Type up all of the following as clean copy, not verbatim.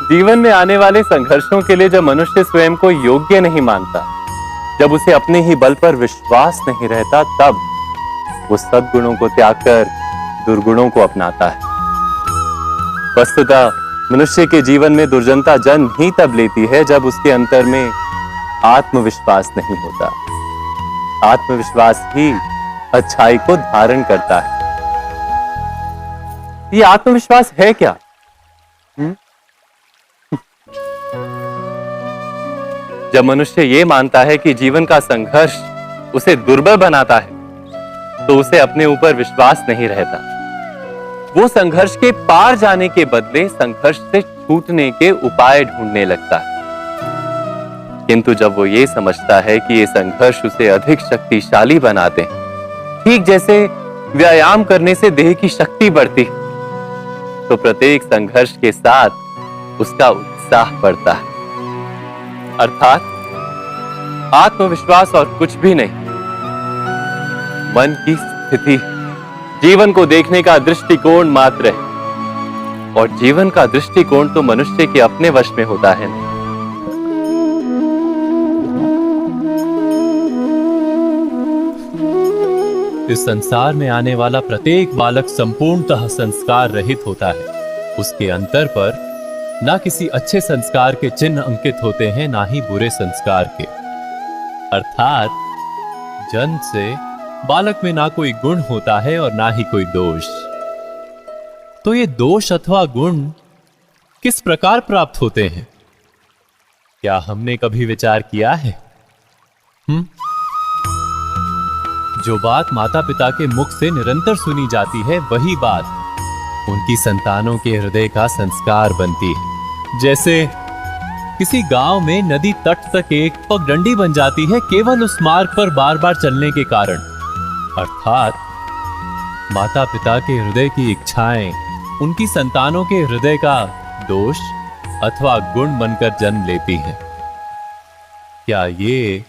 जीवन में आने वाले संघर्षों के लिए जब मनुष्य स्वयं को योग्य नहीं मानता, जब उसे अपने ही बल पर विश्वास नहीं रहता, तब वो सद्गुणों को त्याग कर दुर्गुणों को अपनाता है। वस्तुतः मनुष्य के जीवन में दुर्जनता जन्म ही तब लेती है जब उसके अंतर में आत्मविश्वास नहीं होता। आत्मविश्वास ही अच्छाई को धारण करता है। ये आत्मविश्वास है क्या? जब मनुष्य ये मानता है कि जीवन का संघर्ष उसे दुर्बल बनाता है, तो उसे अपने ऊपर विश्वास नहीं रहता। वो संघर्ष के पार जाने के बदले संघर्ष से छूटने के उपाय ढूंढने लगता है। किंतु जब वो ये समझता है कि ये संघर्ष उसे अधिक शक्तिशाली बनाते हैं, ठीक जैसे व्यायाम करने से देह की शक्ति बढ़ती है, तो प्रत्येक संघर्ष के साथ उसका उत्साह बढ़ता है। अर्थात आत्मविश्वास और कुछ भी नहीं, मन की स्थिति, जीवन को देखने का दृष्टिकोण मात्र है। और जीवन का दृष्टिकोण तो मनुष्य के अपने वश में होता है। इस संसार में आने वाला प्रत्येक बालक संपूर्णतः संस्कार रहित होता है। उसके अंतर पर ना किसी अच्छे संस्कार के चिन्ह अंकित होते हैं, ना ही बुरे संस्कार के। अर्थात जन्म से बालक में ना कोई गुण होता है और ना ही कोई दोष। तो ये दोष अथवा गुण किस प्रकार प्राप्त होते हैं? क्या हमने कभी विचार किया है? जो बात माता पिता के मुख से निरंतर सुनी जाती है, वही बात उनकी संतानों के हृदय का संस्कार बनती है। जैसे किसी गांव में नदी तट तक एक पगडंडी बन जाती है केवल उस मार्ग पर बार बार चलने के कारण। अर्थात माता पिता के हृदय की इच्छाएं उनकी संतानों के हृदय का दोष अथवा गुण बनकर जन्म लेती हैं। क्या ये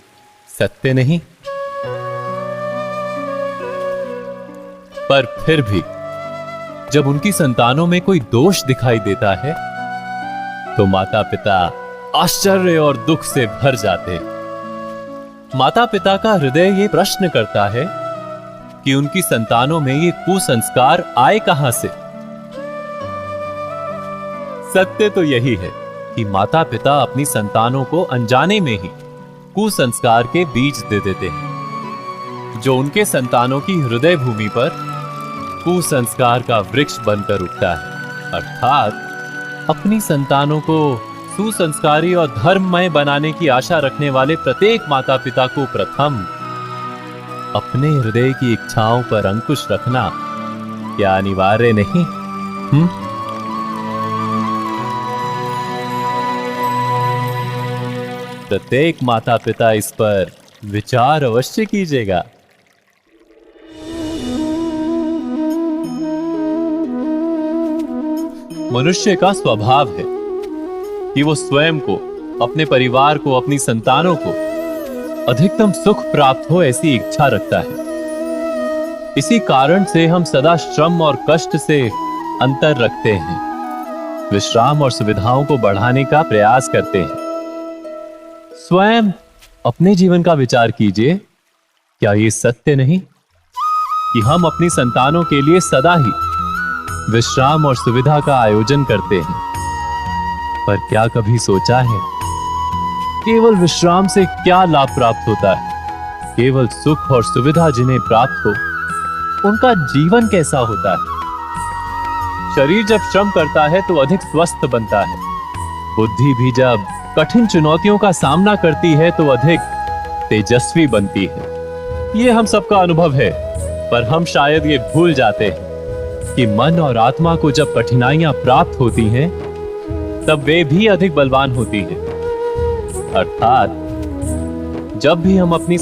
सत्य नहीं? पर फिर भी जब उनकी संतानों में कोई दोष दिखाई देता है, तो माता पिता आश्चर्य और दुख से भर जाते हैं। माता पिता का हृदय ये प्रश्न करता है कि उनकी संतानों में ये कुसंस्कार आए कहां से। सत्य तो यही है कि माता पिता अपनी संतानों को अनजाने में ही कुसंस्कार के बीज दे देते हैं, जो उनके संतानों की हृदय भूमि पर कुसंस्कार का वृक्ष बनकर उठता है। अर्थात अपनी संतानों को सुसंस्कारी और धर्ममय बनाने की आशा रखने वाले प्रत्येक माता पिता को प्रथम अपने हृदय की इच्छाओं पर अंकुश रखना क्या अनिवार्य नहीं? प्रत्येक माता पिता इस पर विचार अवश्य कीजिएगा। मनुष्य का स्वभाव है कि वो स्वयं को, अपने परिवार को, अपनी संतानों को अधिकतम सुख प्राप्त हो ऐसी इच्छा रखता है। इसी कारण से हम सदा श्रम और कष्ट से अंतर रखते हैं, विश्राम और सुविधाओं को बढ़ाने का प्रयास करते हैं। स्वयं अपने जीवन का विचार कीजिए। क्या ये सत्य नहीं कि हम अपनी संतानों के लिए सदा ही विश्राम और सुविधा का आयोजन करते हैं? पर क्या कभी सोचा है केवल विश्राम से क्या लाभ प्राप्त होता है? केवल सुख और सुविधा जिन्हें प्राप्त हो, उनका जीवन कैसा होता है? शरीर जब श्रम करता है तो अधिक स्वस्थ बनता है। बुद्धि भी जब कठिन चुनौतियों का सामना करती है तो अधिक तेजस्वी बनती है। ये हम सबका अनुभव है, पर हम शायद ये भूल जाते हैं कि मन और आत्मा को जब कठिनाइयां प्राप्त होती हैं, तब वे भी अधिक बलवान होती हैं। अर्थात जब भी हम अपनी